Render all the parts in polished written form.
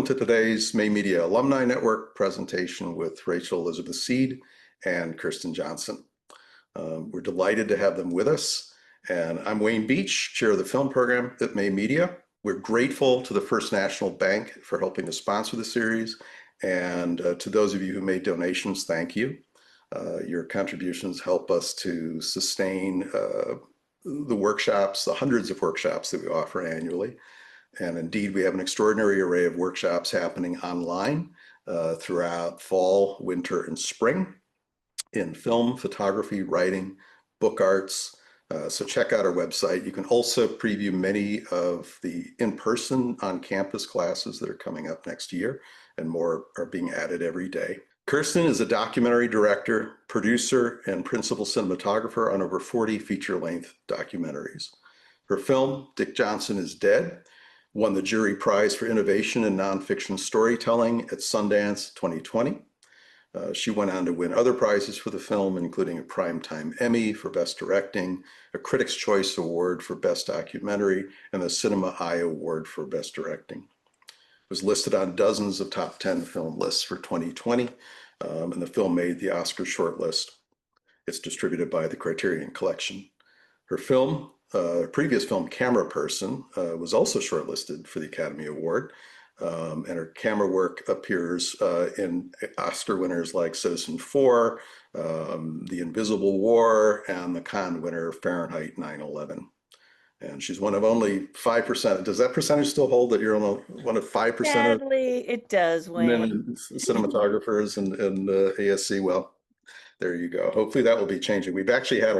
welcome to today's May Media Alumni Network presentation with Rachel Elizabeth Seed and Kirsten Johnson. We're delighted to have them with us. And I'm Wayne Beach, chair of the film program at May Media. We're grateful to the First National Bank for helping to sponsor the series. And to those of you who made donations, thank you. Your contributions help us to sustain the workshops, the hundreds of workshops that we offer annually. And indeed, we have an extraordinary array of workshops happening online throughout fall, winter, and spring in film, photography, writing, book arts. So check out our website. You can also preview many of the in-person on-campus classes that are coming up next year, and more are being added every day. Kirsten is a documentary director, producer, and principal cinematographer on over 40 feature-length documentaries. Her film, Dick Johnson is Dead, won the Jury Prize for Innovation in Nonfiction Storytelling at Sundance 2020. She went on to win other prizes for the film, including a Primetime Emmy for Best Directing, a Critics' Choice Award for Best Documentary, and the Cinema Eye Award for Best Directing. Was listed on dozens of top 10 film lists for 2020, and the film made the Oscar shortlist. It's distributed by the Criterion Collection. Her film, previous film, Camera Person, was also shortlisted for the Academy Award, and her camera work appears in Oscar winners like Citizen4, The Invisible War, and the Cannes winner Fahrenheit 9/11. And she's one of only 5%. Does that percentage still hold that you're only one of 5%? Sadly, it does, Wayne. Cinematographers and ASC? Well, there you go. Hopefully that will be changing. We've actually had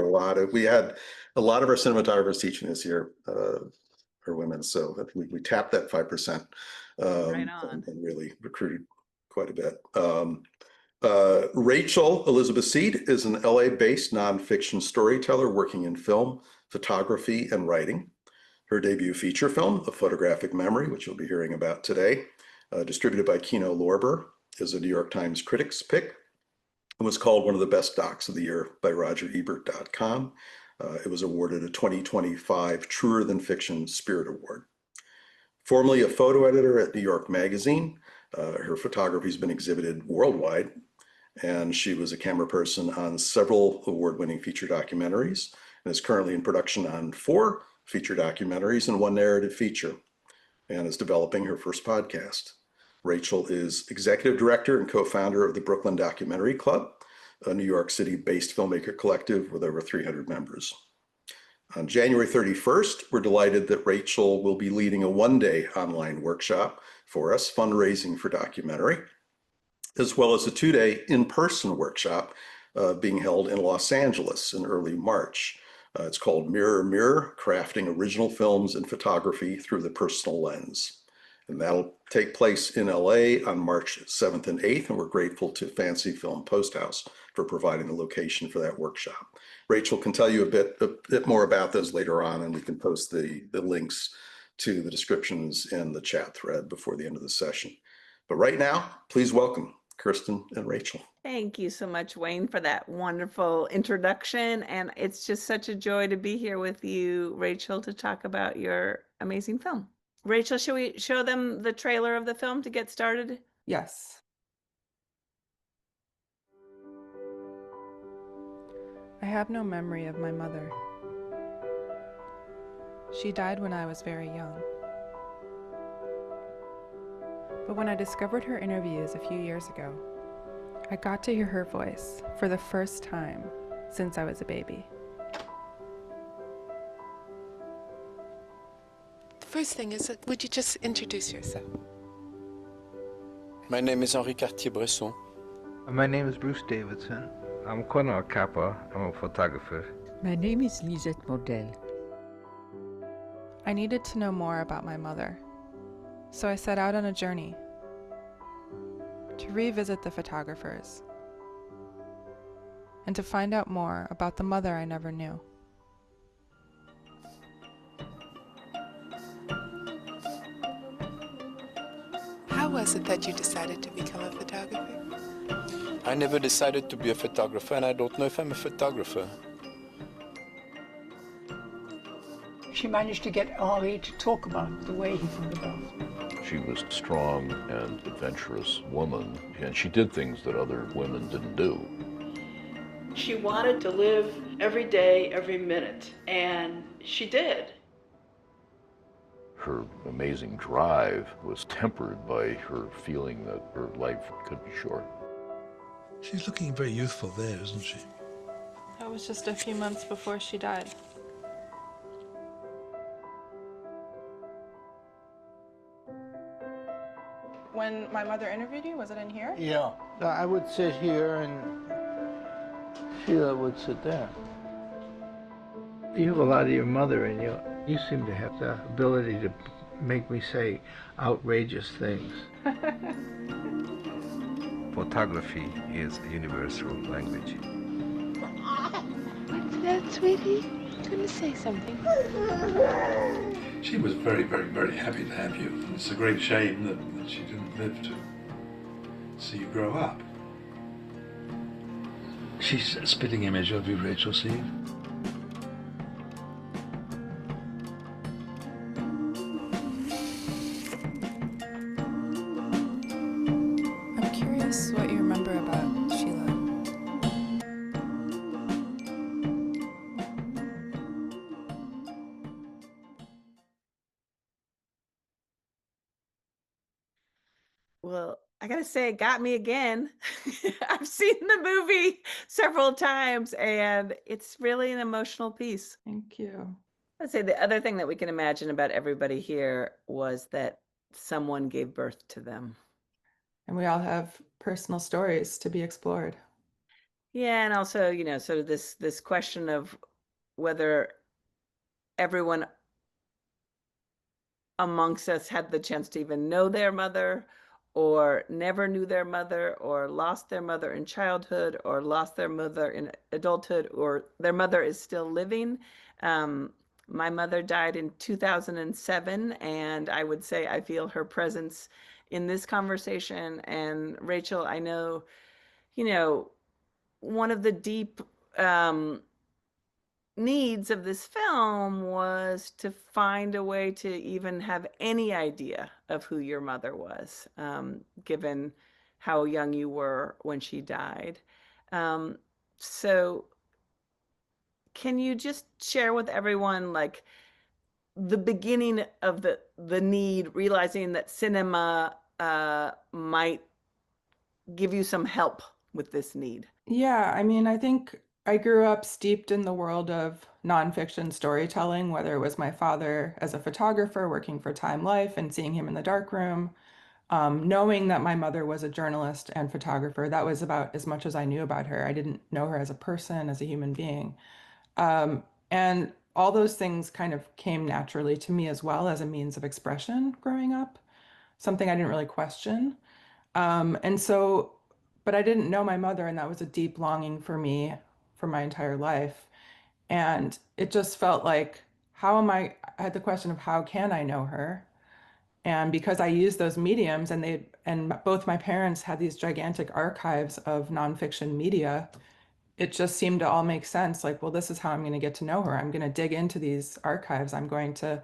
we had a lot of our cinematographers teaching this year are women. So we tapped that 5% Right on. and really recruited quite a bit. Rachel Elizabeth Seed is an LA-based nonfiction storyteller working in film, photography, and writing. Her debut feature film, A Photographic Memory, which you'll be hearing about today, distributed by Kino Lorber, is a New York Times Critics Pick. It was called one of the best docs of the year by RogerEbert.com. It was awarded a 2025 Truer Than Fiction Spirit Award. Formerly a photo editor at New York Magazine, her photography has been exhibited worldwide, and she was a camera person on several award-winning feature documentaries, and is currently in production on 4 feature documentaries and 1 narrative feature, and is developing her first podcast. Rachel is executive director and co-founder of the Brooklyn Documentary Club, a New York City-based filmmaker collective with over 300 members. On January 31st, we're delighted that Rachel will be leading a 1-day online workshop for us, Fundraising for Documentary, as well as a 2-day in-person workshop being held in Los Angeles in early March. It's called Mirror, Mirror, Crafting Original Films and Photography Through the Personal Lens. And that'll take place in LA on March 7th and 8th, and we're grateful to Fancy Film Post House for providing the location for that workshop. Rachel can tell you a bit more about those later on, and we can post the links to the descriptions in the chat thread before the end of the session. But right now, please welcome Kirsten and Rachel. Thank you so much, Wayne, for that wonderful introduction. And it's just such a joy to be here with you, Rachel, to talk about your amazing film. Rachel, should we show them the trailer of the film to get started? Yes. I have no memory of my mother. She died when I was very young. But when I discovered her interviews a few years ago, I got to hear her voice for the first time since I was a baby. The first thing is, would you just introduce yourself? My name is Henri Cartier-Bresson. My name is Bruce Davidson. I'm Cornel Kappa. I'm a photographer. My name is Lisette Model. I needed to know more about my mother, so I set out on a journey to revisit the photographers and to find out more about the mother I never knew. How was it that you decided to become a photographer? I never decided to be a photographer, and I don't know if I'm a photographer. She managed to get Henri to talk about the way he photographed. She was a strong and adventurous woman, and she did things that other women didn't do. She wanted to live every day, every minute, and she did. Her amazing drive was tempered by her feeling that her life could be short. She's looking very youthful there, isn't she? That was just a few months before she died. When my mother interviewed you, was it in here? Yeah. I would sit here and Sheila would sit there. You have a lot of your mother in you. You seem to have the ability to make me say outrageous things. Photography is a universal language. What's that, sweetie? Gonna say something. She was very, very, very happy to have you. It's a great shame that she didn't live to see you grow up. She's a spitting image of you, Rachel, see? I'm curious what you remember about Sheila. Well, I gotta say, it got me again. I've seen the movie several times, and it's really an emotional piece. Thank you. I'd say the other thing that we can imagine about everybody here was that someone gave birth to them. And we all have personal stories to be explored. Yeah, and also, sort of this question of whether everyone amongst us had the chance to even know their mother, or never knew their mother, or lost their mother in childhood, or lost their mother in adulthood, or their mother is still living. My mother died in 2007, and I would say I feel her presence in this conversation. And Rachel, I know, one of the deep needs of this film was to find a way to even have any idea of who your mother was, given how young you were when she died. So can you just share with everyone, like, the beginning of the need, realizing that cinema might give you some help with this need? Yeah, I mean, I think I grew up steeped in the world of nonfiction storytelling, whether it was my father as a photographer working for Time Life and seeing him in the darkroom, knowing that my mother was a journalist and photographer. That was about as much as I knew about her. I didn't know her as a person, as a human being. And all those things kind of came naturally to me as well as a means of expression growing up, something I didn't really question. And so, but I didn't know my mother, and that was a deep longing for me for my entire life. And it just felt like, I had the question of how can I know her? And because I used those mediums, and both my parents had these gigantic archives of nonfiction media, it just seemed to all make sense. Like, well, this is how I'm going to get to know her. I'm going to dig into these archives. I'm going to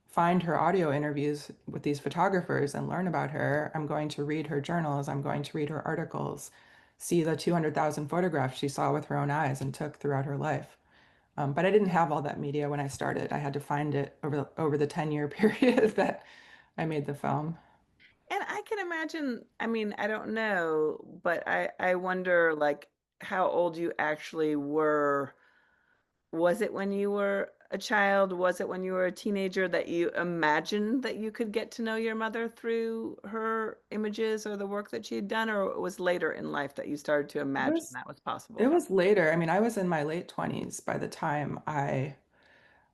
find her audio interviews with these photographers and learn about her. I'm going to read her journals. I'm going to read her articles, see the 200,000 photographs she saw with her own eyes and took throughout her life. But I didn't have all that media when I started. I had to find it over the 10-year period that I made the film. And I can imagine, I mean, I don't know, but I wonder, like, how old you actually were. Was it when you were a child? Was it when you were a teenager that you imagined that you could get to know your mother through her images or the work that she had done? Or it was later in life that you started to imagine that was possible? It was later. I mean, I was in my late 20s by the time I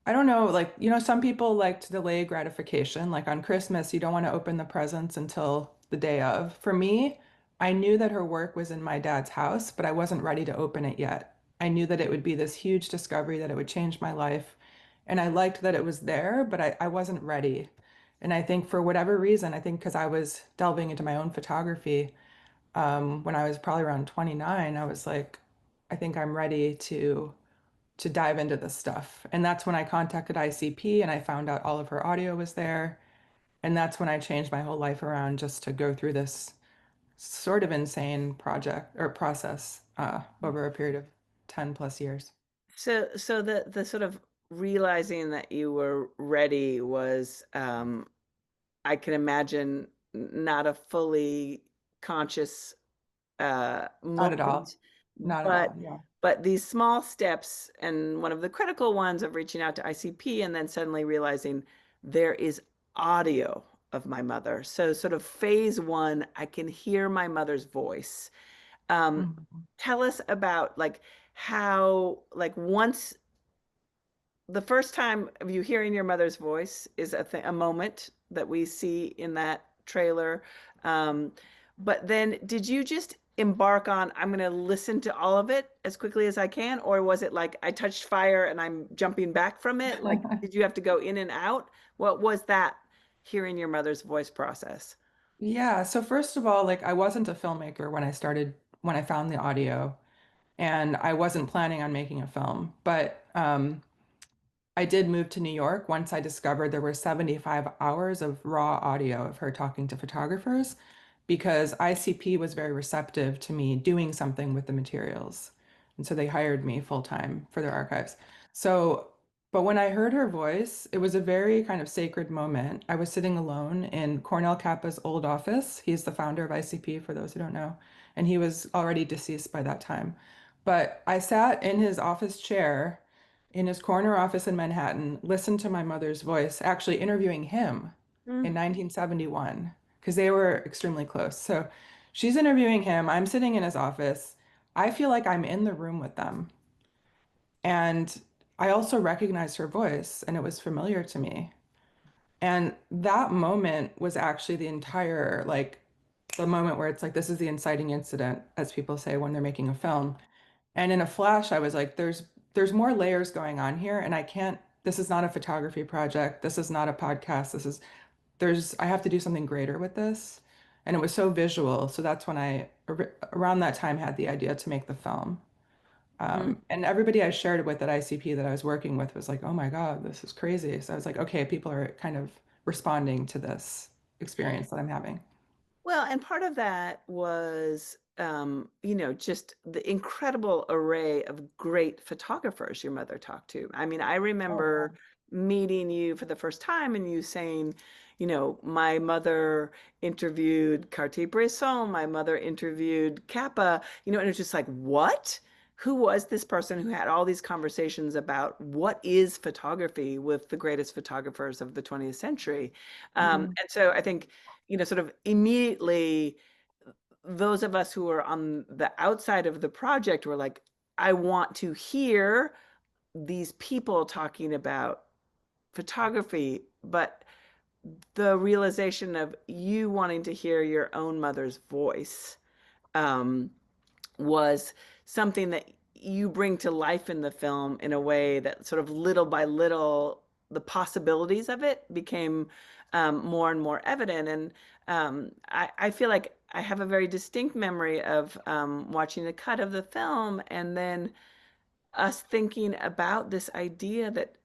don't know, like, some people like to delay gratification. Like on Christmas, you don't want to open the presents until the day of. For me, I knew that her work was in my dad's house, but I wasn't ready to open it yet. I knew that it would be this huge discovery, that it would change my life. And I liked that it was there, but I wasn't ready. And I think for whatever reason, I think because I was delving into my own photography, when I was probably around 29, I was like, I think I'm ready to dive into this stuff. And that's when I contacted ICP and I found out all of her audio was there. And that's when I changed my whole life around just to go through this sort of insane project or process over a period of 10 plus years. So the sort of realizing that you were ready was, I can imagine, not a fully conscious Not at all. moment, Not at but all. Yeah. but these small steps, and one of the critical ones of reaching out to ICP and then suddenly realizing there is audio of my mother. So sort of phase one, I can hear my mother's voice. Mhm. Tell us about like how, like, once the first time of you hearing your mother's voice is a moment that we see in that trailer. Um, but then did you just embark on, I'm going to listen to all of it as quickly as I can? Or was it like I touched fire and I'm jumping back from it? Like, did you have to go in and out? What was that hearing your mother's voice process? Yeah. So first of all, like I wasn't a filmmaker when when I found the audio, and I wasn't planning on making a film, but I did move to New York once I discovered there were 75 hours of raw audio of her talking to photographers because ICP was very receptive to me doing something with the materials. And so they hired me full time for their archives. So, but when I heard her voice, it was a very kind of sacred moment. I was sitting alone in Cornell Kappa's old office. He's the founder of ICP, for those who don't know, and he was already deceased by that time. But I sat in his office chair in his corner office in Manhattan, listened to my mother's voice, actually interviewing him in 1971, because they were extremely close. So she's interviewing him. I'm sitting in his office. I feel like I'm in the room with them. And I also recognized her voice, and it was familiar to me. And that moment was actually the entire, like, the moment where it's like, this is the inciting incident, as people say when they're making a film. And in a flash, I was like, there's more layers going on here, and I can't, this is not a photography project. This is not a podcast. I have to do something greater with this. And it was so visual. So that's when around that time, had the idea to make the film. And everybody I shared it with at ICP that I was working with was like, oh my God, this is crazy. So I was like, okay, people are kind of responding to this experience that I'm having. Well, and part of that was, just the incredible array of great photographers your mother talked to. I mean, I Oh, yeah. remember meeting you for the first time and you saying, my mother interviewed Cartier-Bresson, my mother interviewed Kappa, and it's just like, what? Who was this person who had all these conversations about what is photography with the greatest photographers of the 20th century? Mhm. And so I think, sort of immediately, those of us who are on the outside of the project were like, I want to hear these people talking about photography, but the realization of you wanting to hear your own mother's voice, um, was something that you bring to life in the film in a way that sort of little by little, the possibilities of it became, more and more evident. And I feel like I have a very distinct memory of, watching the cut of the film and then us thinking about this idea that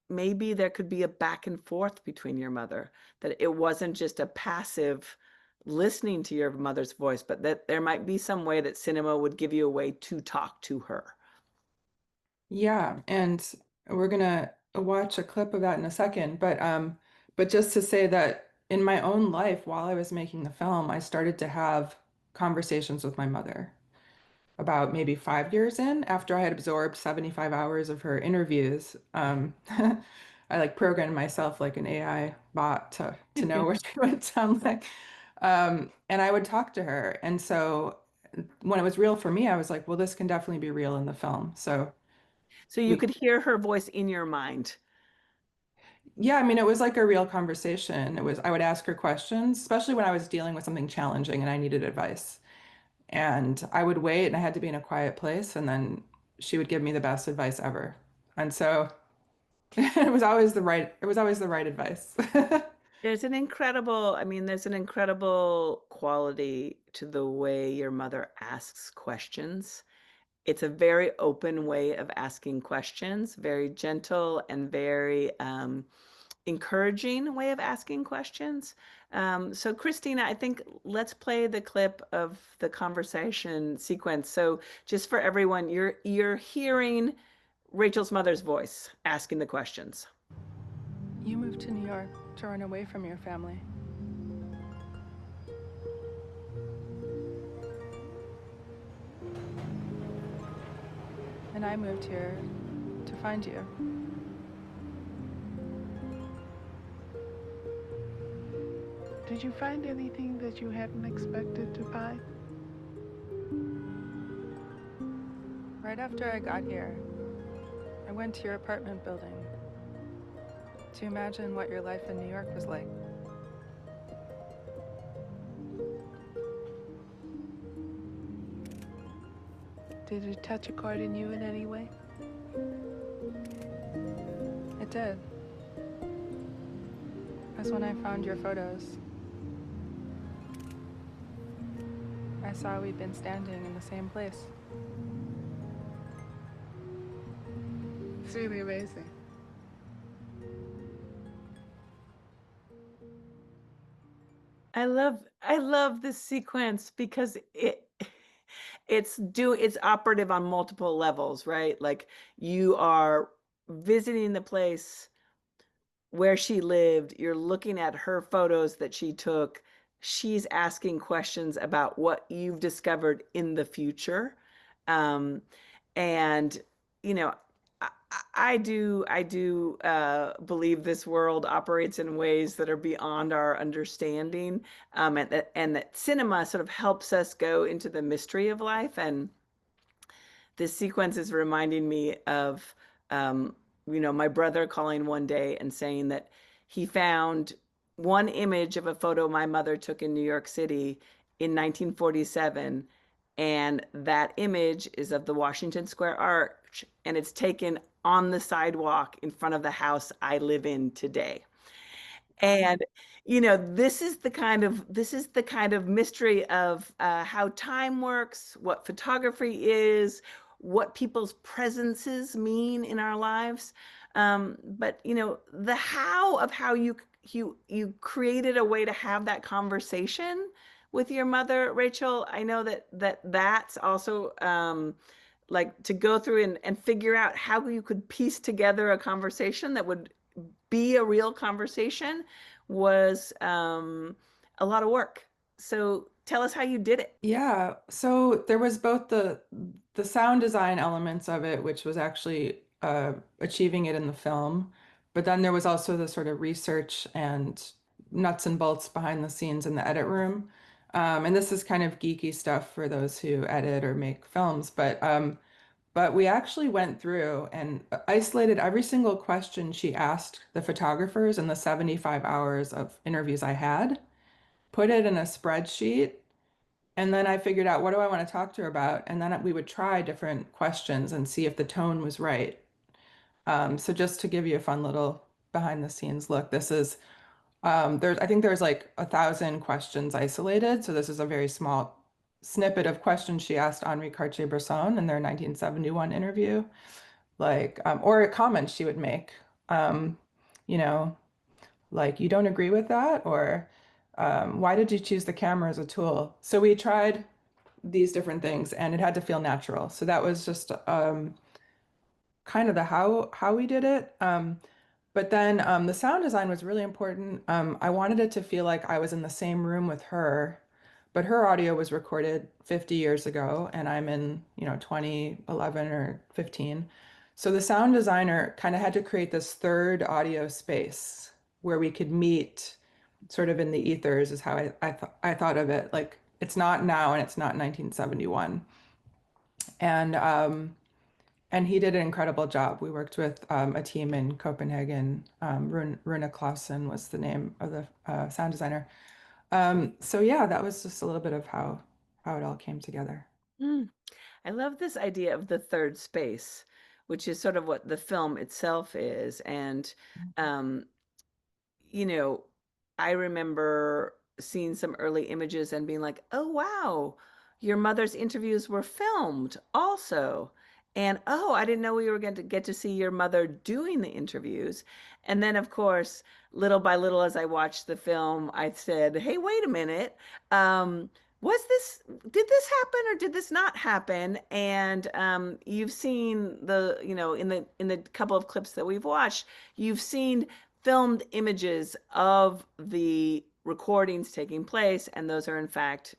maybe there could be a back and forth between your mother, that it wasn't just a passive listening to your mother's voice, but that there might be some way that cinema would give you a way to talk to her. Yeah, and we're gonna watch a clip of that in a second, but just to say that in my own life while I was making the film, I started to have conversations with my mother about maybe 5 years in after I had absorbed 75 hours of her interviews. I like programmed myself like an AI bot to know what she would sound like. And I would talk to her. And so when it was real for me, I was like, well, this can definitely be real in the film. So So you we could hear her voice in your mind. Yeah, I mean, it was like a real conversation. I would ask her questions, especially when I was dealing with something challenging and I needed advice. And I would wait and I had to be in a quiet place, and then she would give me the best advice ever. And so it was always the right advice. There's an incredible quality to the way your mother asks questions. It's a very open way of asking questions, very gentle and very, encouraging way of asking questions. So Christina, I think let's play the clip of the conversation sequence. So just for everyone, you're hearing Rachel's mother's voice asking the questions. You moved to New York to run away from your family. And I moved here to find you. Did you find anything that you hadn't expected to find? Right after I got here, I went to your apartment building to imagine what your life in New York was like. Did it touch a chord in you in any way? It did. That's when I found your photos. I saw we'd been standing in the same place. It's really amazing. I love this sequence because it's operative on multiple levels, right? Like you are visiting the place where she lived, you're looking at her photos that she took, she's asking questions about what you've discovered in the future. And you know, I do believe this world operates in ways that are beyond our understanding, and that cinema sort of helps us go into the mystery of life. And this sequence is reminding me of, my brother calling one day and saying that he found one image of a photo my mother took in New York City in 1947. And that image is of the Washington Square Arch, and it's taken on the sidewalk in front of the house I live in today. And this is the kind of mystery of how time works, what photography is, what people's presences mean in our lives. But the how of how you created a way to have that conversation with your mother, Rachel. I know that's also like to go through and figure out how you could piece together a conversation that would be a real conversation was a lot of work. So tell us how you did it. Yeah, so there was both the sound design elements of it, which was actually achieving it in the film, but then there was also the sort of research and nuts and bolts behind the scenes in the edit room. And this is kind of geeky stuff for those who edit or make films, but we actually went through and isolated every single question she asked the photographers in the 75 hours of interviews I had, put it in a spreadsheet, and then I figured out, what do I want to talk to her about? And then we would try different questions and see if the tone was right. So just to give you a fun little behind the scenes look, this is, I think there's like 1,000 questions isolated. So this is a very small snippet of questions she asked Henri Cartier-Bresson in their 1971 interview, or a comment she would make, you know, like, you don't agree with that, or why did you choose the camera as a tool? So we tried these different things and it had to feel natural. So that was just kind of the how we did it. But then the sound design was really important. I wanted it to feel like I was in the same room with her, but her audio was recorded 50 years ago and I'm in, 2011 or 15. So the sound designer kind of had to create this third audio space where we could meet sort of in the ethers, is how I thought of it. Like, it's not now and it's not 1971. And he did an incredible job. We worked with a team in Copenhagen. Rune Clausen was the name of the sound designer. So yeah, that was just a little bit of how it all came together. I love this idea of the third space, which is sort of what the film itself is. And, I remember seeing some early images and being like, oh, wow, your mother's interviews were filmed also. And oh, I didn't know we were going to get to see your mother doing the interviews. And then, of course, little by little, as I watched the film, I said, "Hey, wait a minute. Um, did this happen or did this not happen?" And you've seen in the couple of clips that we've watched, you've seen filmed images of the recordings taking place, and those are in fact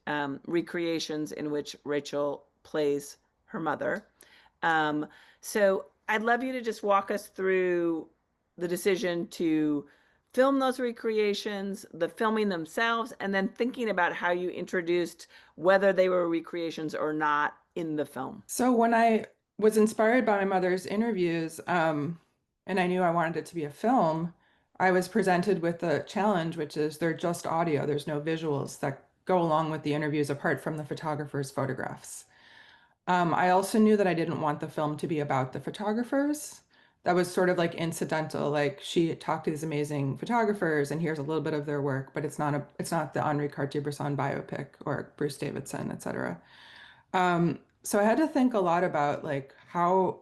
recreations in which Rachel plays her mother. Um, so I'd love you to just walk us through the decision to film those recreations, the filming themselves, and then thinking about how you introduced whether they were recreations or not in the film. So when I was inspired by my mother's interviews, and I knew I wanted it to be a film, I was presented with a challenge, which is they're just audio. There's no visuals that go along with the interviews apart from the photographer's photographs. I also knew that I didn't want the film to be about the photographers. That was sort of like incidental. Like she talked to these amazing photographers, and here's a little bit of their work, but it's not the Henri Cartier-Bresson biopic or Bruce Davidson, etc. So I had to think a lot about like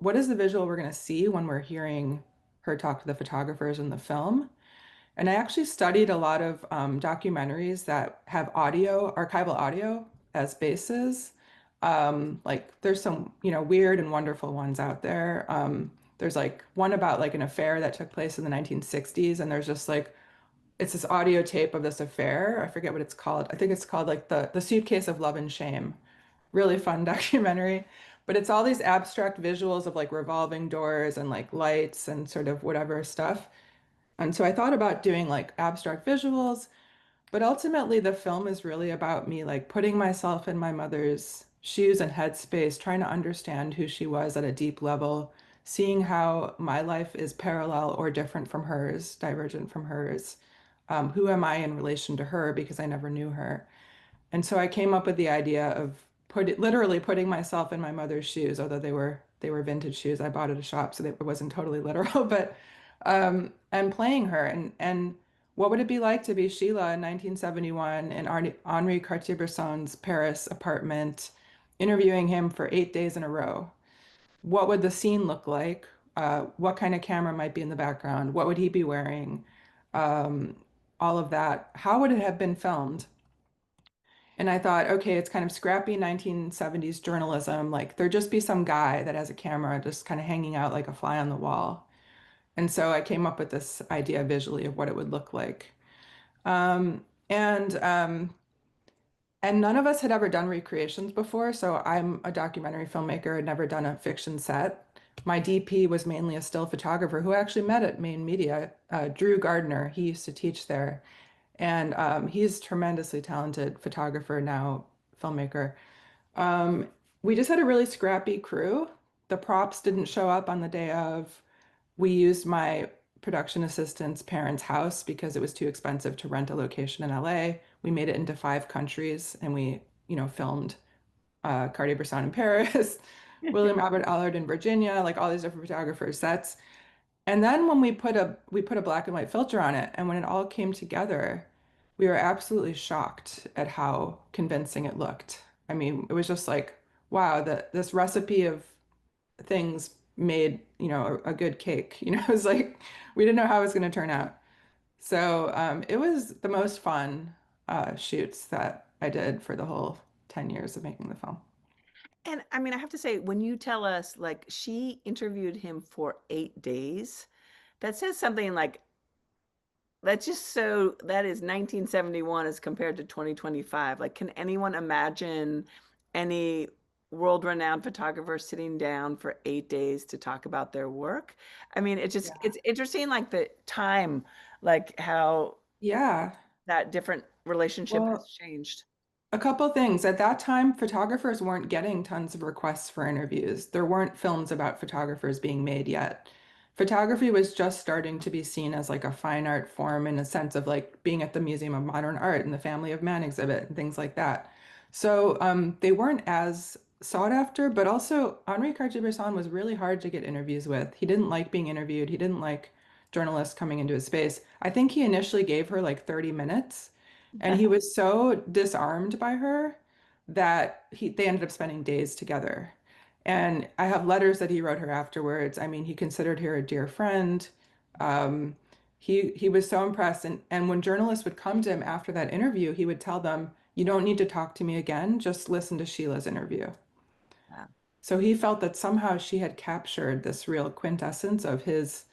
what is the visual we're going to see when we're hearing her talk to the photographers in the film. And I actually studied a lot of documentaries that have archival audio as bases. Like there's some, weird and wonderful ones out there. There's like one about like an affair that took place in the 1960s, and there's just like it's this audio tape of this affair. I forget what it's called. I think it's called like the Suitcase of Love and Shame. Really fun documentary. But it's all these abstract visuals of like revolving doors and like lights and sort of whatever stuff. And so I thought about doing like abstract visuals, but ultimately the film is really about me like putting myself in my mother's shoes and headspace, trying to understand who she was at a deep level, seeing how my life is parallel or different from hers, divergent from hers. Who am I in relation to her because I never knew her? And so I came up with the idea of literally putting myself in my mother's shoes, although they were vintage shoes I bought at a shop, so it wasn't totally literal, but and playing her and what would it be like to be Sheila in 1971 in Henri Cartier-Bresson's Paris apartment, interviewing him for 8 days in a row? What would the scene look like? What kind of camera might be in the background? What would he be wearing? Um, all of that. How would it have been filmed? And I thought, okay, it's kind of scrappy 1970s journalism. Like there'd just be some guy that has a camera just kind of hanging out like a fly on the wall. And so I came up with this idea visually of what it would look like. Um, and um, and none of us had ever done recreations before. So I'm a documentary filmmaker, had never done a fiction set. My DP was mainly a still photographer who I actually met at Main Media, Drew Gardner. He used to teach there. And he's a tremendously talented photographer now, filmmaker. Um, we just had a really scrappy crew. The props didn't show up on the day of. We used my production assistant's parents' house because it was too expensive to rent a location in LA. We made it into 5 countries, and we, filmed Cartier-Bresson in Paris, William Albert Allard in Virginia, like all these different photographers' sets. And then when we put a black and white filter on it, and when it all came together, we were absolutely shocked at how convincing it looked. I mean, it was just like, wow, this recipe of things made, a good cake. It was like we didn't know how it was going to turn out. So it was the most fun shoots that I did for the whole 10 years of making the film. And I mean, I have to say, when you tell us like she interviewed him for 8 days, that says something like that's just so that is 1971 as compared to 2025. Like, can anyone imagine any world-renowned photographer sitting down for 8 days to talk about their work? I mean, it's interesting, like the time, like how Yeah. that different relationship has Well, changed. a couple things. At that time, photographers weren't getting tons of requests for interviews. There weren't films about photographers being made yet. Photography was just starting to be seen as like a fine art form in a sense of like being at the Museum of Modern Art and the Family of Man exhibit and things like that. So they weren't as sought after, but also Henri Cartier-Bresson was really hard to get interviews with. He didn't like being interviewed. He didn't like journalists coming into his space. I think he initially gave her like 30 minutes. And he was so disarmed by her that they ended up spending days together. And I have letters that he wrote her afterwards. I mean, he considered her a dear friend. Um, he was so impressed. And when journalists would come to him after that interview, he would tell them, "You don't need to talk to me again. Just listen to Sheila's interview." Wow. So he felt that somehow she had captured this real quintessence of his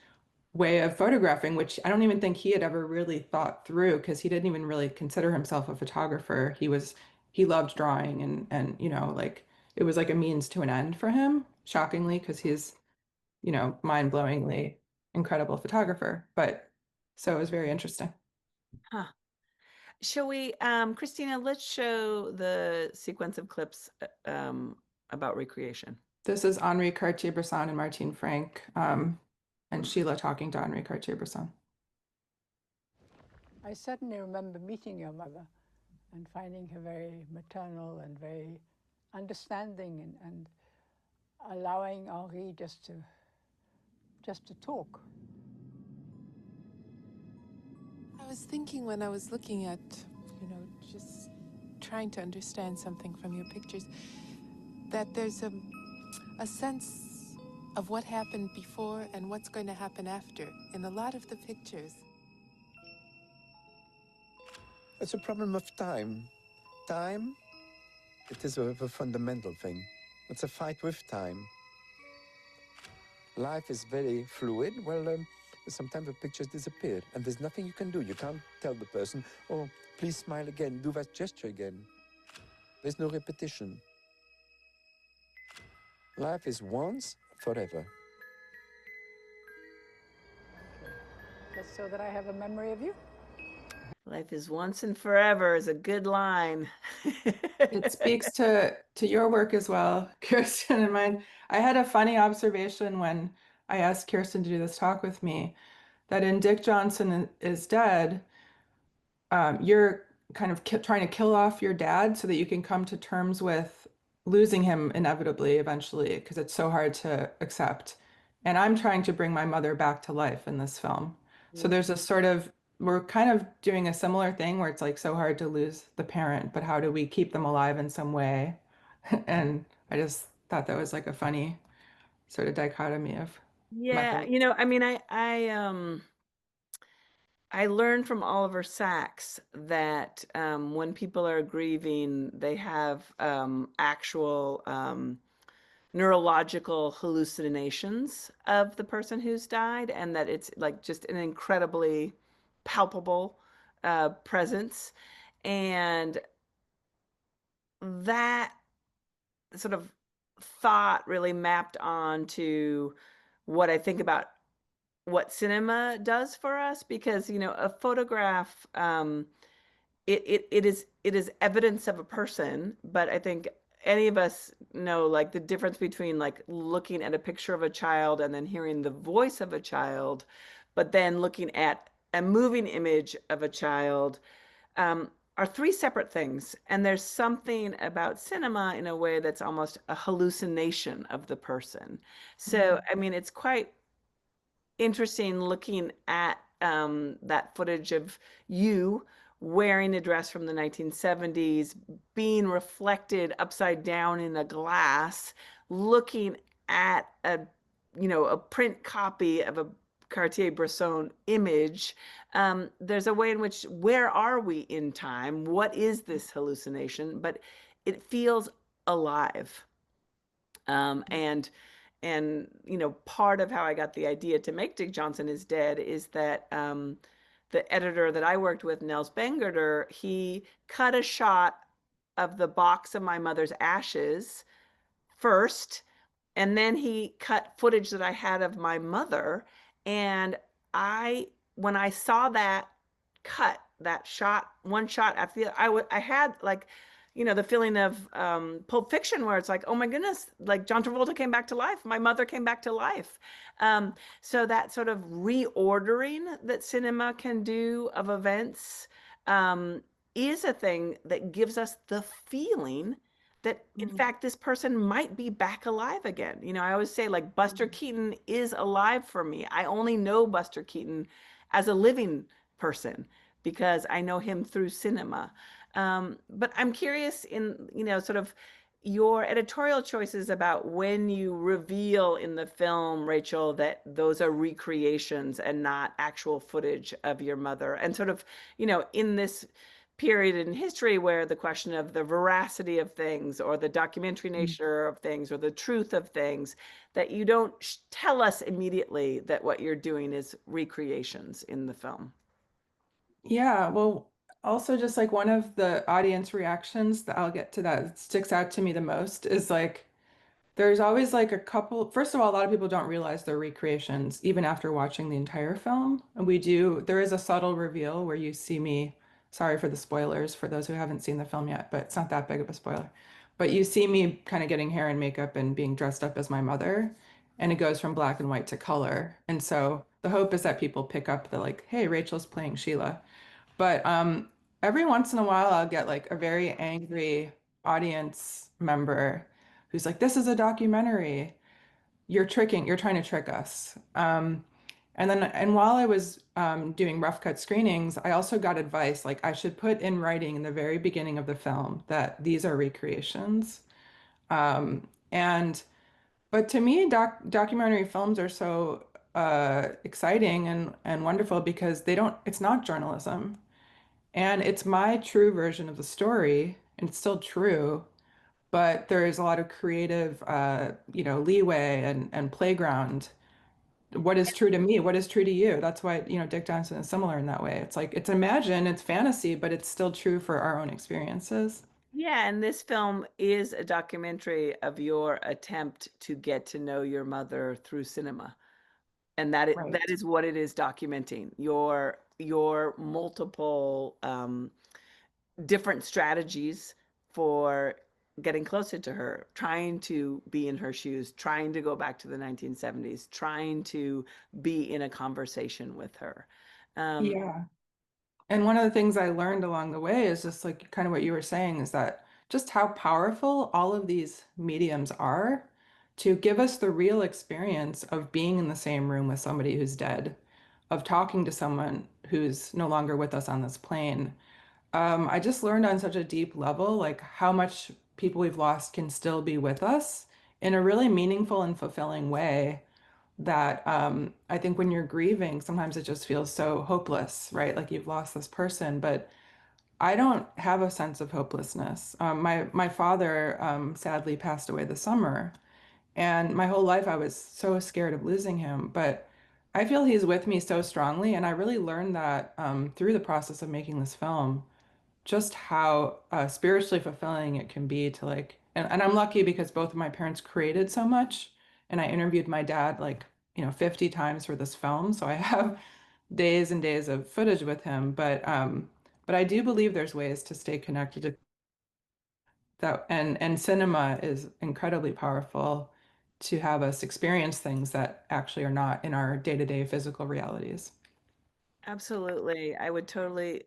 way of photographing, which I don't even think he had ever really thought through because he didn't even really consider himself a photographer. He loved drawing and like it was like a means to an end for him, shockingly, because he's, mind-blowingly incredible photographer. But so it was very interesting. Huh. Shall we, Christina, let's show the sequence of clips about recreation. This is Henri Cartier-Bresson and Martine Frank, and Sheila talking to Henri Cartier-Bresson. I certainly remember meeting your mother and finding her very maternal and very understanding and allowing Henri just to talk. I was thinking when I was looking at, just trying to understand something from your pictures, that there's a sense of what happened before and what's going to happen after in a lot of the pictures. It's a problem of time. Time, it is a fundamental thing. It's a fight with time. Life is very fluid. Well, sometimes the pictures disappear and there's nothing you can do. You can't tell the person, oh, please smile again, do that gesture again. There's no repetition. Life is once, forever. Just so that I have a memory of you. Life is once and forever is a good line. It speaks to your work as well, Kirsten, and mine. I had a funny observation when I asked Kirsten to do this talk with me, that in Dick Johnson is Dead, you're kind of trying to kill off your dad so that you can come to terms with losing him inevitably eventually, because it's so hard to accept. And I'm trying to bring my mother back to life in this film. So there's a sort of, we're kind of doing a similar thing where it's like so hard to lose the parent, but how do we keep them alive in some way? And I just thought that was like a funny sort of dichotomy of Yeah, methods. I mean, I learned from Oliver Sacks that when people are grieving, they have actual neurological hallucinations of the person who's died, and that it's like just an incredibly palpable presence. And that sort of thought really mapped on what I think about what cinema does for us, because a photograph, it is evidence of a person, but I think any of us know like the difference between like looking at a picture of a child and then hearing the voice of a child, but then looking at a moving image of a child, are three separate things. And there's something about cinema in a way that's almost a hallucination of the person. So, I mean, it's quite interesting looking at that footage of you wearing a dress from the 1970s, being reflected upside down in a glass, looking at a print copy of a Cartier-Bresson image. There's a way in which, where are we in time? What is this hallucination? But it feels alive. And part of how I got the idea to make Dick Johnson is Dead is that the editor that I worked with, Nels Bangerter, he cut a shot of the box of my mother's ashes first, and then he cut footage that I had of my mother. And when I saw that cut, that shot, one shot after the other, I had like, the feeling of Pulp Fiction, where it's like, oh my goodness, like John Travolta came back to life. My mother came back to life. So that sort of reordering that cinema can do of events is a thing that gives us the feeling that, in fact, this person might be back alive again. I always say, like, Buster Keaton is alive for me. I only know Buster Keaton as a living person because I know him through cinema. But I'm curious in, sort of your editorial choices about when you reveal in the film, Rachel, that those are recreations and not actual footage of your mother, and sort of, in this period in history where the question of the veracity of things or the documentary nature of things or the truth of things, that you don't tell us immediately that what you're doing is recreations in the film. Yeah, well, also just like one of the audience reactions that I'll get to that sticks out to me the most is like there's always like a couple. First of all, a lot of people don't realize they're recreations even after watching the entire film. And there is a subtle reveal where you see me, sorry for the spoilers for those who haven't seen the film yet, but it's not that big of a spoiler. But you see me kind of getting hair and makeup and being dressed up as my mother, and it goes from black and white to color. And so the hope is that people pick up the like, hey, Rachel's playing Sheila. But every once in a while, I'll get like a very angry audience member who's like, "This is a documentary. You're trying to trick us." And while I was doing rough cut screenings, I also got advice like I should put in writing in the very beginning of the film that these are recreations. And but to me, documentary films are so exciting and wonderful because it's not journalism. And it's my true version of the story, and it's still true, but there is a lot of creative, leeway and playground. What is true to me? What is true to you? That's why, Dick Johnson is similar in that way. It's like, it's imagined, it's fantasy, but it's still true for our own experiences. Yeah, and this film is a documentary of your attempt to get to know your mother through cinema. And that Right. is what it is documenting, your multiple different strategies for getting closer to her, trying to be in her shoes, trying to go back to the 1970s, trying to be in a conversation with her. Yeah. And one of the things I learned along the way is just like kind of what you were saying is that just how powerful all of these mediums are to give us the real experience of being in the same room with somebody who's dead, of talking to someone who's no longer with us on this plane. I just learned on such a deep level, like how much people we've lost can still be with us in a really meaningful and fulfilling way that I think when you're grieving, sometimes it just feels so hopeless, right? Like you've lost this person, but I don't have a sense of hopelessness. My father sadly passed away this summer, and my whole life I was so scared of losing him, but I feel he's with me so strongly, and I really learned that through the process of making this film just how spiritually fulfilling it can be to like, and I'm lucky because both of my parents created so much, and I interviewed my dad like, 50 times for this film. So I have days and days of footage with him, but I do believe there's ways to stay connected to that, and cinema is incredibly powerful to have us experience things that actually are not in our day-to-day physical realities. Absolutely. I would totally,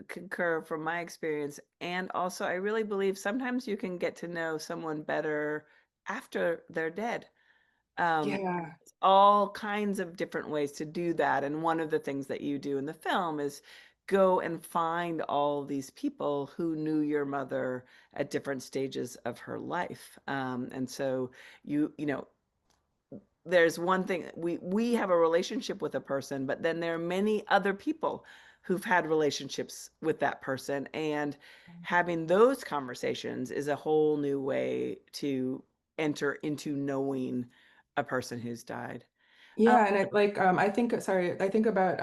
concur from my experience. And also, I really believe sometimes you can get to know someone better after they're dead. Yeah. All kinds of different ways to do that. And one of the things that you do in the film is go and find all these people who knew your mother at different stages of her life. And so there's one thing, we have a relationship with a person, but then there are many other people who've had relationships with that person, and having those conversations is a whole new way to enter into knowing a person who's died. Yeah, and I think about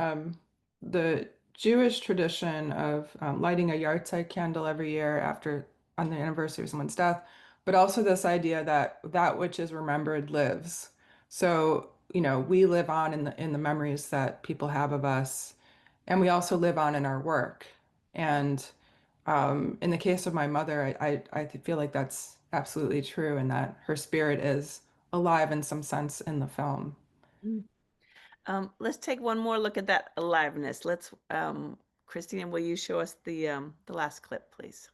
the Jewish tradition of lighting a yahrzeit candle every year after on the anniversary of someone's death, but also this idea that that which is remembered lives. So, we live on in the memories that people have of us, and we also live on in our work. And in the case of my mother, I feel like that's absolutely true, and that her spirit is alive in some sense in the film. Let's take one more look at that aliveness. Let's, Christine, will you show us the last clip, please?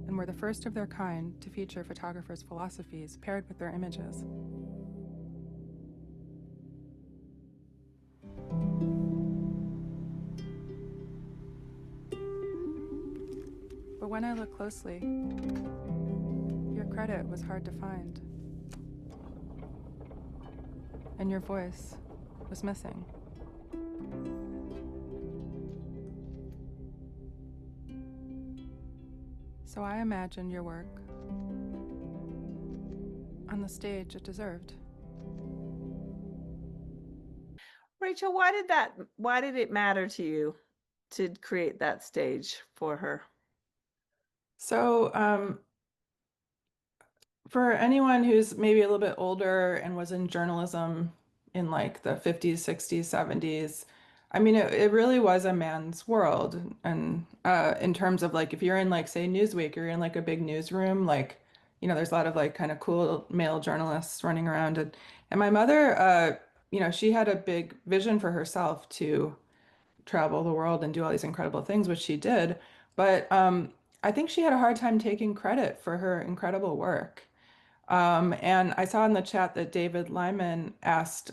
And were the first of their kind to feature photographers' philosophies paired with their images. But But when I looked closely, your credit was hard to find. And your voice was missing. So I imagined your work on the stage it deserved. Rachel, why did it matter to you to create that stage for her? So, for anyone who's maybe a little bit older and was in journalism in like the 50s, 60s, 70s, I mean, it really was a man's world. And in terms of like, if you're in like, say, Newsweek, you're in like a big newsroom, like, there's a lot of like kind of cool male journalists running around. And my mother, she had a big vision for herself to travel the world and do all these incredible things, which she did. But I think she had a hard time taking credit for her incredible work. And I saw in the chat that David Lyman asked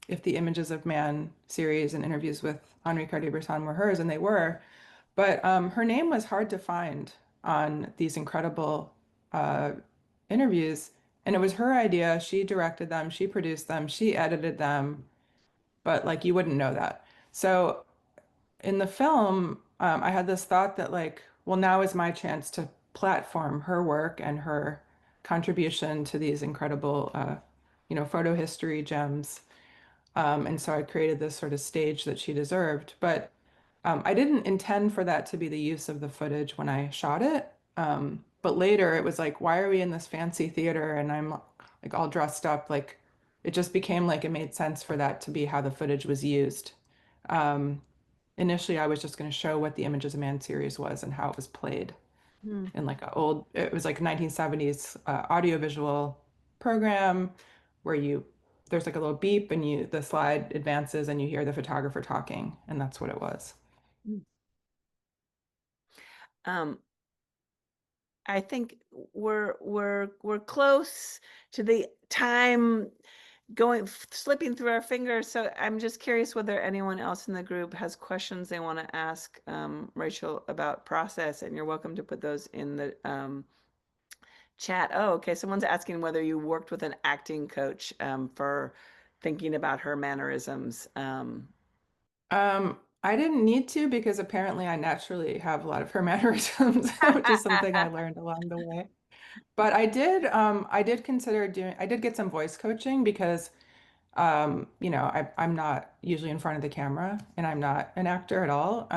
if the Images of Man series and interviews with Henri Cartier-Bresson were hers, and they were. But her name was hard to find on these incredible interviews. And it was her idea. She directed them, she produced them, she edited them, but like you wouldn't know that. So in the film, I had this thought that like, well, now is my chance to platform her work and her contribution to these incredible, photo history gems. And so I created this sort of stage that she deserved. But I didn't intend for that to be the use of the footage when I shot it. But later it was like, why are we in this fancy theater? And I'm like all dressed up. Like it just became like it made sense for that to be how the footage was used. Initially, I was just going to show what the Images of Man series was and how it was played in like it was like 1970s audiovisual program where there's like a little beep and the slide advances and you hear the photographer talking, and that's what it was. I think we're close to the time slipping through our fingers. So I'm just curious whether anyone else in the group has questions they want to ask Rachel about process, and you're welcome to put those in the chat. Oh, okay. Someone's asking whether you worked with an acting coach for thinking about her mannerisms. I didn't need to because apparently I naturally have a lot of her mannerisms, which is something I learned along the way. But I did consider I did get some voice coaching because I'm not usually in front of the camera and I'm not an actor at all.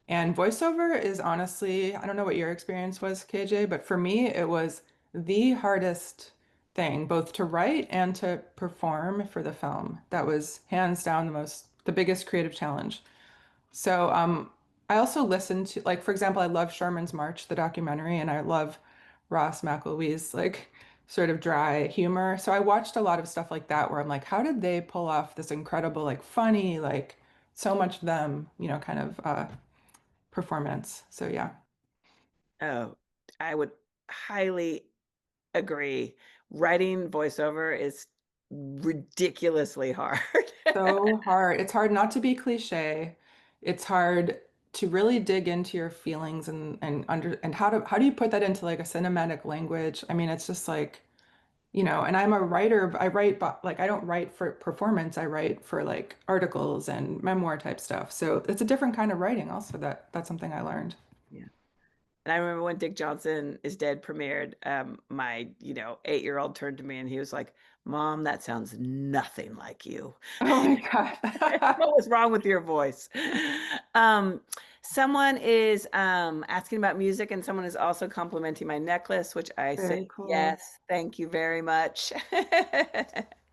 And voiceover is honestly, I don't know what your experience was, KJ, but for me, it was the hardest thing, both to write and to perform for the film. That was hands down the biggest creative challenge. So I also listened to, like, for example, I love Sherman's March, the documentary, and I love Ross McElwee's like sort of dry humor. So I watched a lot of stuff like that where I'm like, how did they pull off this incredible, like funny, like so much them, kind of performance. So yeah. Oh, I would highly agree. Writing voiceover is ridiculously hard. So hard. It's hard not to be cliche. It's hard to really dig into your feelings and how do you put that into like a cinematic language? I mean, it's just like, and I'm a writer, but I write, but like I don't write for performance. I write for like articles and memoir type stuff. So it's a different kind of writing also that's something I learned. Yeah. And I remember when Dick Johnson is Dead premiered, my 8-year-old turned to me and he was like, "Mom, that sounds nothing like you." Oh my God. What was wrong with your voice? Someone is asking about music, and someone is also complimenting my necklace, which I Very say, cool. yes, thank you very much.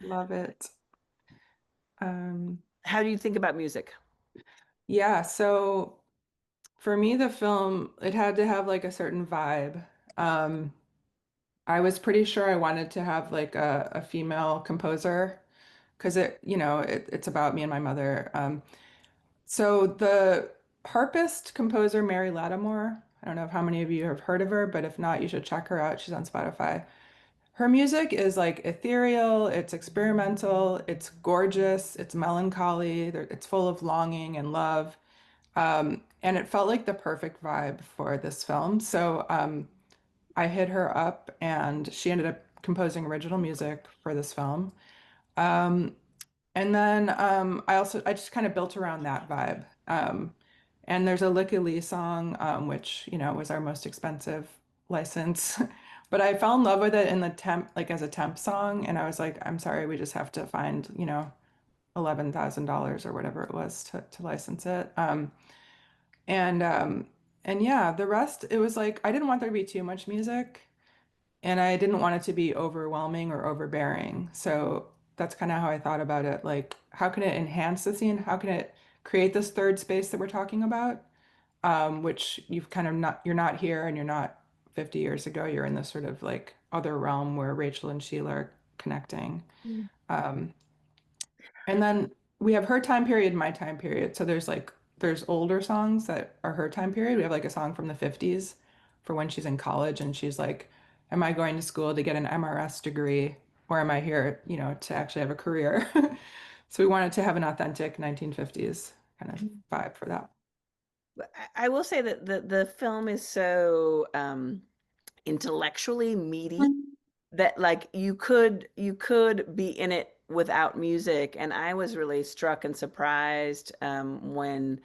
Love it. How do you think about music? Yeah, so for me, the film, it had to have like a certain vibe. I was pretty sure I wanted to have like a female composer because it's about me and my mother. So the harpist composer Mary Lattimore, I don't know if how many of you have heard of her, but if not, you should check her out. She's on Spotify. Her music is like ethereal, it's experimental, it's gorgeous, it's melancholy, it's full of longing and love. and it felt like the perfect vibe for this film. So I hit her up, and she ended up composing original music for this film. Um, and then I just kind of built around that vibe. And there's a Lick Lee song, which, you know, was our most expensive license. But I fell in love with it in the temp, like as a temp song. And I was like, I'm sorry, we just have to find, you know, $11,000 or whatever it was to license it. And um, and yeah, the rest, it was like I didn't want there to be too much music, and I didn't want it to be overwhelming or overbearing. So that's kind of how I thought about it. Like, how can it enhance the scene? How can it create this third space that we're talking about? Which you've kind of not, you're not here and you're not 50 years ago. You're in this sort of like other realm where Rachel and Sheila are connecting. Um, and then we have her time period, my time period. So there's older songs that are her time period. We have like a song from the 50s for when she's in college and she's like, am I going to school to get an MRS degree, or am I here, you know, to actually have a career? So we wanted to have an authentic 1950s kind of vibe for that. I will say that the film is so intellectually meaty that like you could be in it without music. And I was really struck and surprised when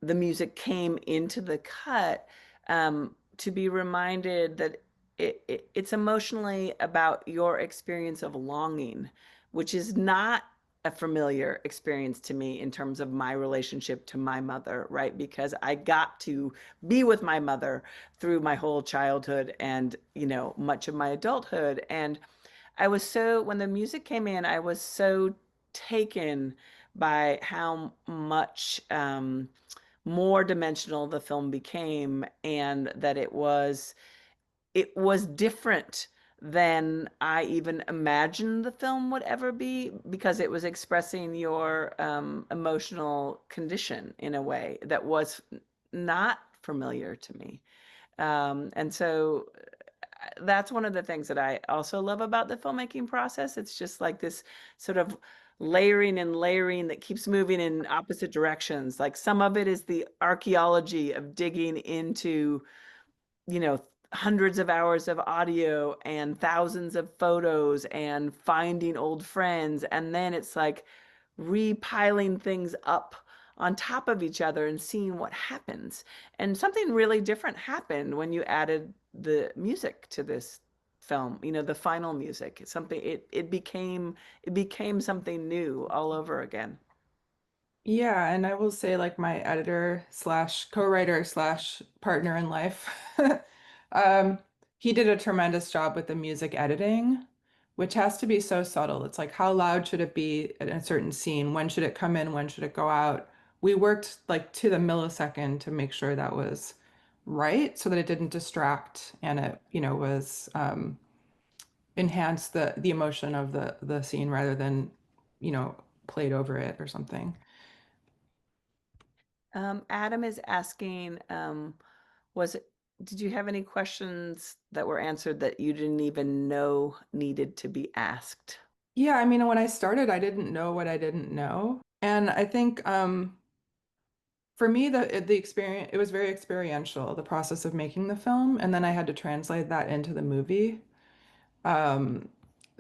the music came into the cut, to be reminded that it's emotionally about your experience of longing, which is not a familiar experience to me in terms of my relationship to my mother, right? Because I got to be with my mother through my whole childhood and, you know, much of my adulthood. And when the music came in, I was so taken by how much more dimensional the film became, and that it was different than I even imagined the film would ever be, because it was expressing your emotional condition in a way that was not familiar to me. And so that's one of the things that I also love about the filmmaking process. It's just like this sort of layering and layering that keeps moving in opposite directions. Like some of it is the archaeology of digging into, you know, hundreds of hours of audio and thousands of photos and finding old friends. And then it's like repiling things up on top of each other and seeing what happens. And something really different happened when you added the music to this film, you know, the final music. It became something new all over again. Yeah, and I will say, like, my editor slash co-writer slash partner in life, um, he did a tremendous job with the music editing, which has to be so subtle. It's like, how loud should it be in a certain scene? When should it come in? When should it go out? We worked like to the millisecond to make sure that was right, so that it didn't distract, and it, you know, was enhance the emotion of the scene rather than, you know, played over it or something. Adam is asking, was it, did you have any questions that were answered that you didn't even know needed to be asked? Yeah, I mean, when I started, I didn't know what I didn't know. And I think for me, the experience, it was very experiential, the process of making the film, and then I had to translate that into the movie. Um,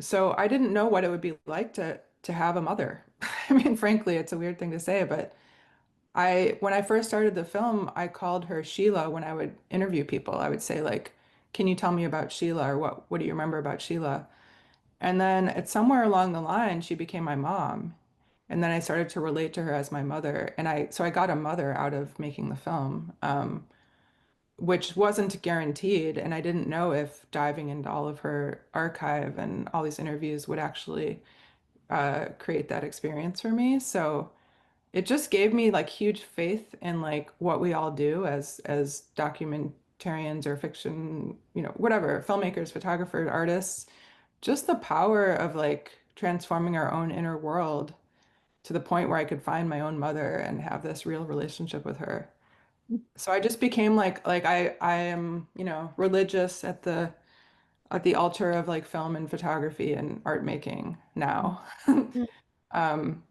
so I didn't know what it would be like to have a mother. I mean, frankly, it's a weird thing to say, but when I first started the film, I called her Sheila when I would interview people. I would say like, "Can you tell me about Sheila?" or "What do you remember about Sheila?" And then it's somewhere along the line, she became my mom. And then I started to relate to her as my mother. And so I got a mother out of making the film, which wasn't guaranteed. And I didn't know if diving into all of her archive and all these interviews would actually create that experience for me. So it just gave me like huge faith in like what we all do as documentarians or fiction, you know, whatever, filmmakers, photographers, artists, just the power of like transforming our own inner world to the point where I could find my own mother and have this real relationship with her. So I just became like I am, you know, religious at the altar of like film and photography and art making now. Um,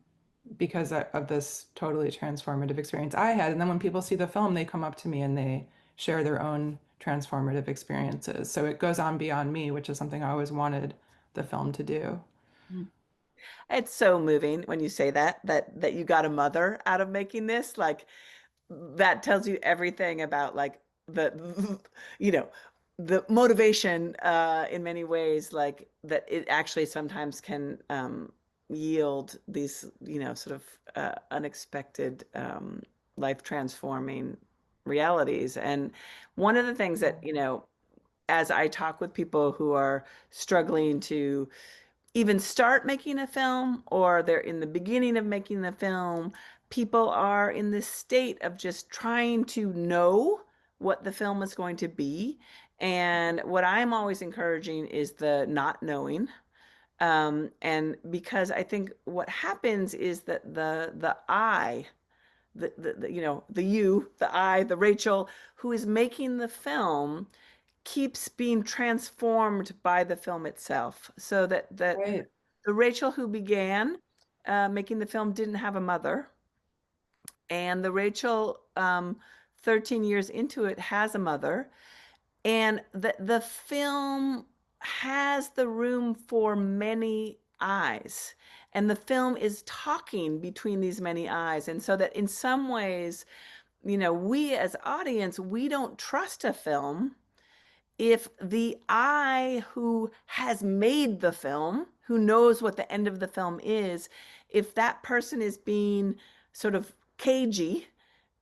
because of this totally transformative experience I had. And then when people see the film, they come up to me and they share their own transformative experiences. So it goes on beyond me, which is something I always wanted the film to do. It's so moving when you say that you got a mother out of making this. Like, that tells you everything about like the you know the motivation in many ways, like that it actually sometimes can yield these sort of unexpected life transforming realities. And one of the things that as I talk with people who are struggling to even start making a film, or they're in the beginning of making the film, people are in this state of just trying to know what the film is going to be. And what I'm always encouraging is the not knowing. And because I think what happens is that the I, the I, the Rachel who is making the film keeps being transformed by the film itself, so that Right. the Rachel who began making the film didn't have a mother, and the Rachel 13 years into it has a mother, and the film has the room for many eyes, and the film is talking between these many eyes. And so that in some ways, we as audience, we don't trust a film if the I who has made the film, who knows what the end of the film is, if that person is being sort of cagey,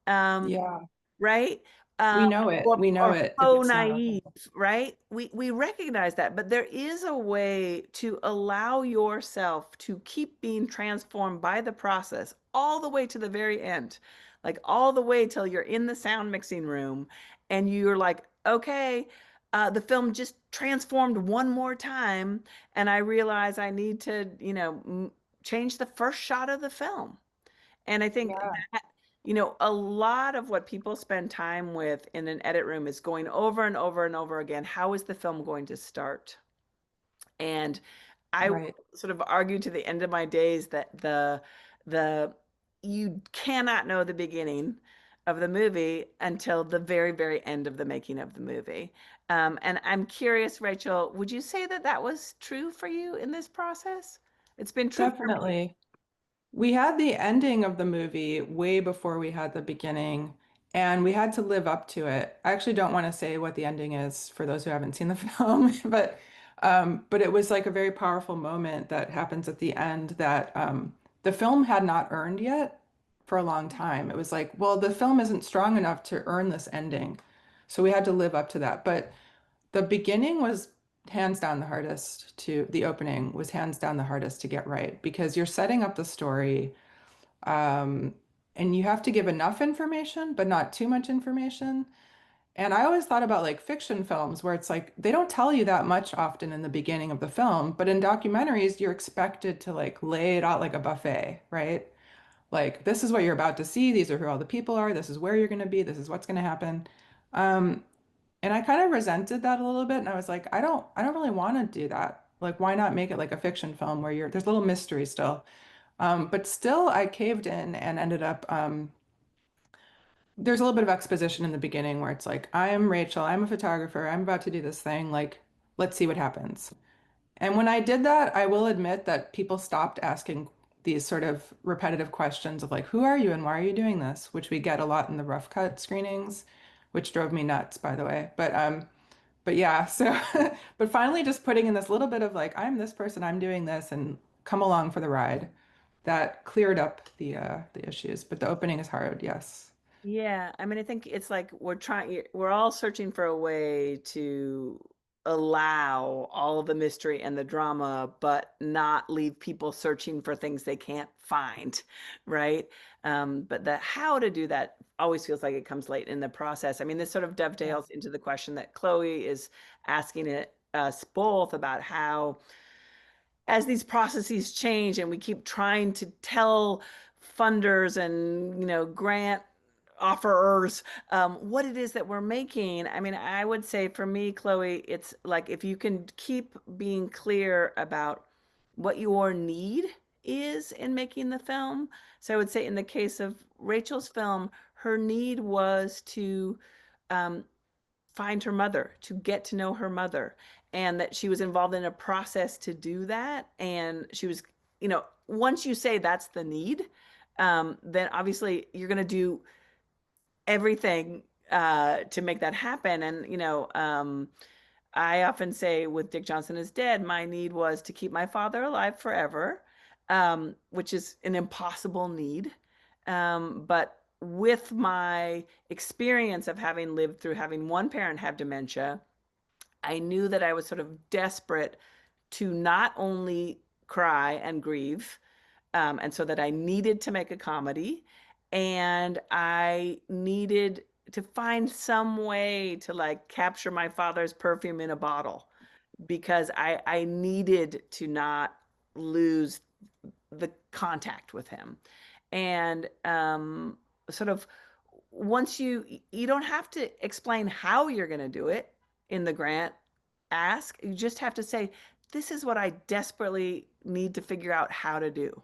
Yeah. right? We know it. We know Or it if so it's not naive, authentic. right? We recognize that, but there is a way to allow yourself to keep being transformed by the process all the way to the very end, like all the way till you're in the sound mixing room and you're like, okay, the film just transformed one more time, and I realize I need to, change the first shot of the film. And I think Yeah. that, a lot of what people spend time with in an edit room is going over and over and over again. How is the film going to start? And I Right. sort of argue to the end of my days that the you cannot know the beginning of the movie until the very, very end of the making of the movie. And I'm curious, Rachel, would you say that that was true for you in this process? It's been true for me. Definitely. We had the ending of the movie way before we had the beginning, and we had to live up to it. I actually don't want to say what the ending is for those who haven't seen the film, but it was like a very powerful moment that happens at the end that the film had not earned yet for a long time. It was like, well, the film isn't strong enough to earn this ending, so we had to live up to that. But the beginning was hands down the hardest to, the opening was hands down the hardest to get right because you're setting up the story, um, and you have to give enough information, but not too much information. And I always thought about like fiction films where it's like they don't tell you that much often in the beginning of the film, but in documentaries, you're expected to like lay it out like a buffet, right? Like this is what you're about to see, these are who all the people are, this is where you're going to be, this is what's going to happen. Um, and I kind of resented that a little bit. And I was like, I don't really want to do that. Like, why not make it like a fiction film where there's a little mystery still. But still I caved in and ended up, there's a little bit of exposition in the beginning where it's like, I'm Rachel, I'm a photographer, I'm about to do this thing. Like, let's see what happens. And when I did that, I will admit that people stopped asking these sort of repetitive questions of like, who are you and why are you doing this? Which we get a lot in the rough cut screenings, which drove me nuts, by the way. But yeah, so but finally just putting in this little bit of like, I'm this person, I'm doing this, and come along for the ride. That cleared up the issues. But the opening is hard, yes. Yeah, I mean, I think it's like we're all searching for a way to allow all the mystery and the drama, but not leave people searching for things they can't find, right? But the how to do that always feels like it comes late in the process. I mean, this sort of dovetails into the question that Chloe is asking us both about how, as these processes change and we keep trying to tell funders and grant offerers what it is that we're making. I mean, I would say for me, Chloe, it's like if you can keep being clear about what your need is in making the film. So I would say in the case of Rachel's film, her need was to find her mother, to get to know her mother, and that she was involved in a process to do that. And she was, once you say that's the need, then obviously you're going to do everything to make that happen. And I often say with Dick Johnson is Dead, my need was to keep my father alive forever, which is an impossible need. But with my experience of having lived through having one parent have dementia, I knew that I was sort of desperate to not only cry and grieve, and so that I needed to make a comedy, and I needed to find some way to like capture my father's perfume in a bottle, because I needed to not lose the contact with him. And sort of once you don't have to explain how you're going to do it in the grant ask, you just have to say, this is what I desperately need to figure out how to do.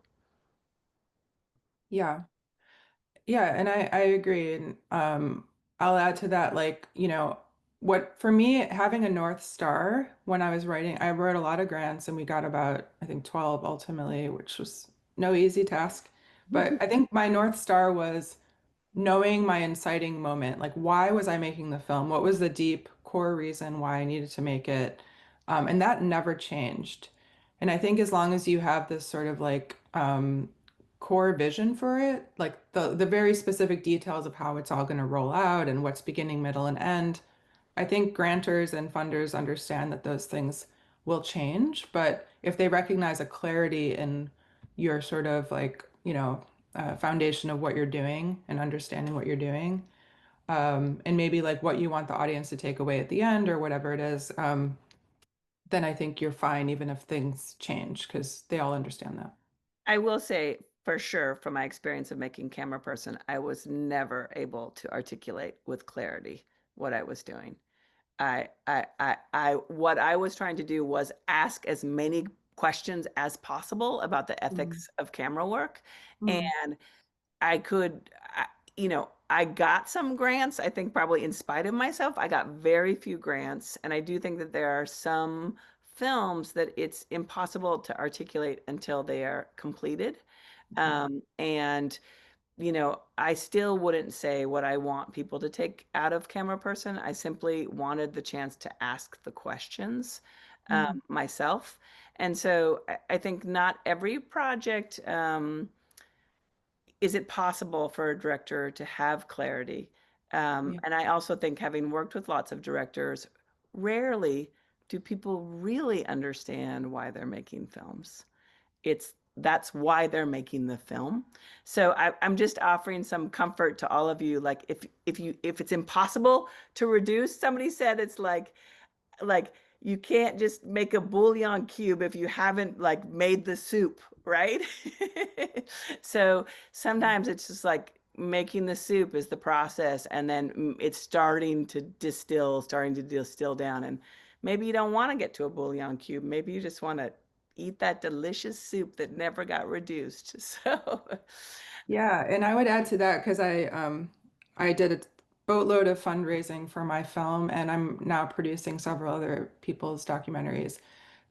Yeah. Yeah, and I agree. And I'll add to that, like, what for me, having a North Star when I was writing, I wrote a lot of grants and we got about, I think, 12 ultimately, which was no easy task. But I think my North Star was knowing my inciting moment. Like, why was I making the film? What was the deep core reason why I needed to make it? And that never changed. And I think as long as you have this sort of like core vision for it, like the very specific details of how it's all going to roll out and what's beginning, middle, and end, I think grantors and funders understand that those things will change. But if they recognize a clarity in your sort of like, foundation of what you're doing and understanding what you're doing, and maybe like what you want the audience to take away at the end or whatever it is, then I think you're fine even if things change because they all understand that. I will say for sure, from my experience of making Camera Person, I was never able to articulate with clarity what I was doing. What I was trying to do was ask as many questions as possible about the ethics of camera work. And I could, I got some grants, I think probably in spite of myself. I got very few grants. And I do think that there are some films that it's impossible to articulate until they are completed. And I still wouldn't say what I want people to take out of Camera Person. I simply wanted the chance to ask the questions myself. And so I think not every project, is it possible for a director to have clarity? And I also think, having worked with lots of directors, rarely do people really understand why they're making films. That's why they're making the film. So I'm just offering some comfort to all of you. Like if it's impossible to reduce, somebody said it's like you can't just make a bouillon cube if you haven't like made the soup, right? So sometimes it's just like making the soup is the process, and then it's starting to distill down. And maybe you don't want to get to a bouillon cube. Maybe you just want to eat that delicious soup that never got reduced. So Yeah, and I would add to that because I did a boatload of fundraising for my film, and I'm now producing several other people's documentaries.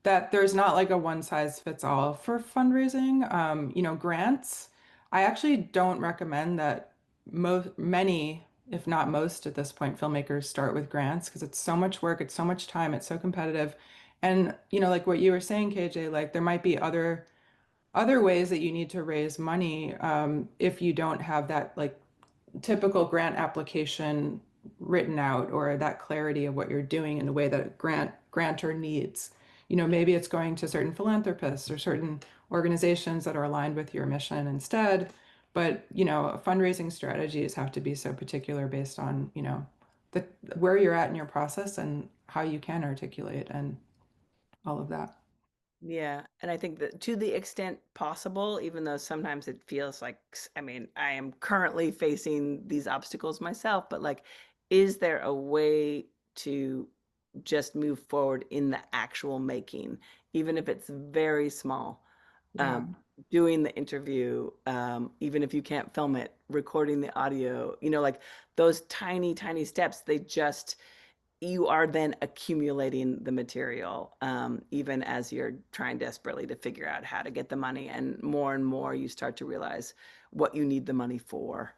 That there's not like a one size fits all for fundraising. Grants. I actually don't recommend that many, if not most at this point, filmmakers start with grants because it's so much work, it's so much time, it's so competitive. And like what you were saying, KJ, like there might be other ways that you need to raise money if you don't have that like typical grant application written out or that clarity of what you're doing in the way that a grantor needs. Maybe it's going to certain philanthropists or certain organizations that are aligned with your mission instead. But, fundraising strategies have to be so particular based on, where you're at in your process and how you can articulate and all of that. yeah, and I think that to the extent possible, even though sometimes it feels like, I mean, I am currently facing these obstacles myself, but like, is there a way to just move forward in the actual making, even if it's very small? doing the interview, even if you can't film it, recording the audio, like those tiny, tiny steps, you are then accumulating the material, even as you're trying desperately to figure out how to get the money. And more you start to realize what you need the money for.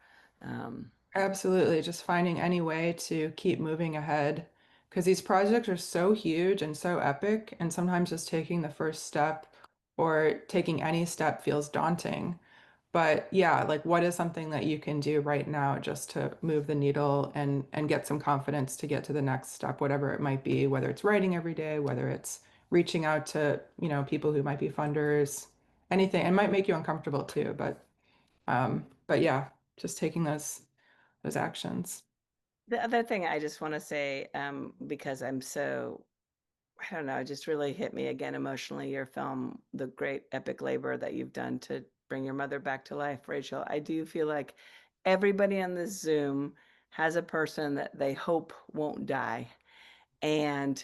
Absolutely. Just finding any way to keep moving ahead because these projects are so huge and so epic. And sometimes just taking the first step or taking any step feels daunting. But yeah, like what is something that you can do right now just to move the needle and get some confidence to get to the next step, whatever it might be, whether it's writing every day, whether it's reaching out to, people who might be funders, anything. It might make you uncomfortable too, but yeah, just taking those actions. The other thing I just want to say, because I don't know, it just really hit me again emotionally, your film, the great epic labor that you've done to bring your mother back to life, Rachel. I do feel like everybody on this Zoom has a person that they hope won't die. And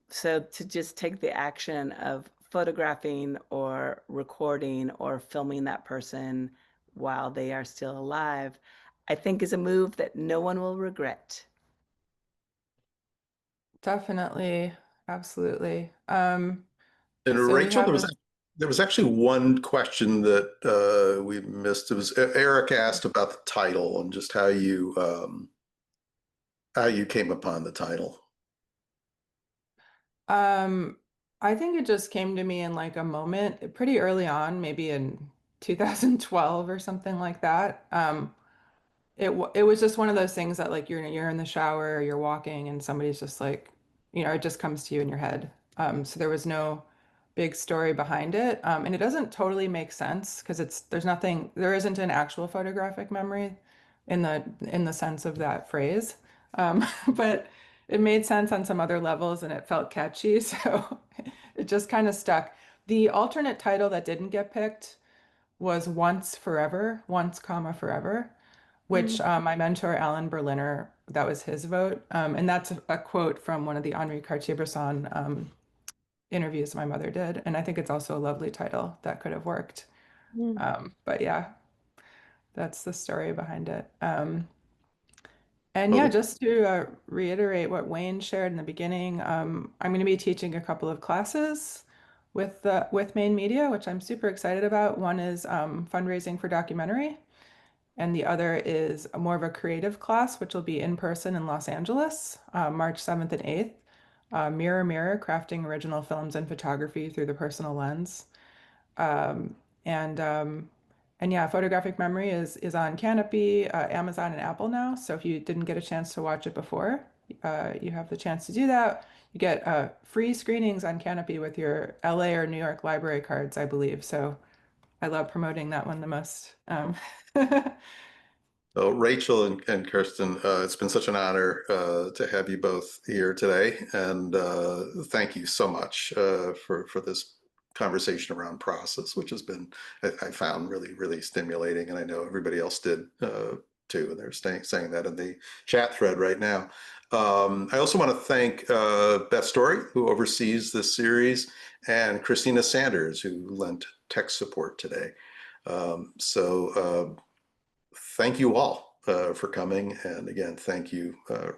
so to just take the action of photographing or recording or filming that person while they are still alive, I think is a move that no one will regret. Definitely. Absolutely. And So we Rachel, have there was actually one question that we missed. It was Eric asked about the title and just how you came upon the title. I think it just came to me in like a moment pretty early on, maybe in 2012 or something like that. It was just one of those things that like you're in the shower, or you're walking, and somebody's just like, it just comes to you in your head. So there was no big story behind it, and it doesn't totally make sense because there isn't an actual photographic memory in the sense of that phrase, but it made sense on some other levels, and it felt catchy, so it just kind of stuck. The alternate title that didn't get picked was Once Forever, Once, comma, Forever, which my mentor, Alan Berliner, that was his vote. And that's a quote from one of the Henri Cartier-Bresson interviews my mother did. And I think it's also a lovely title that could have worked. But yeah, that's the story behind it. And yeah, just to reiterate what Wayne shared in the beginning, I'm going to be teaching a couple of classes with Main Media, which I'm super excited about. One is fundraising for documentary, and the other is more of a creative class, which will be in person in Los Angeles, March 7th and 8th. Mirror, Mirror, Crafting Original Films and Photography Through the Personal Lens. Um, and um, and yeah, Photographic Memory is on Canopy, Amazon, and Apple now. So if you didn't get a chance to watch it before, you have the chance to do that. You get free screenings on Canopy with your LA or New York library cards, I believe. So I love promoting that one the most. So Rachel and Kirsten, it's been such an honor to have you both here today, and thank you so much for this conversation around process, which has been, I found really, really stimulating, and I know everybody else did too, and they're saying that in the chat thread right now. I also want to thank Beth Story, who oversees this series, and Christina Sanders, who lent tech support today. Thank you all for coming. And again, thank you,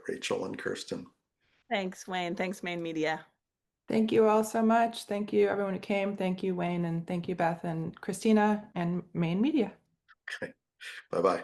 Rachel and Kirsten. Thanks, Wayne. Thanks, Main Media. Thank you all so much. Thank you, everyone who came. Thank you, Wayne, and thank you, Beth and Christina and Main Media. Okay. Bye-bye.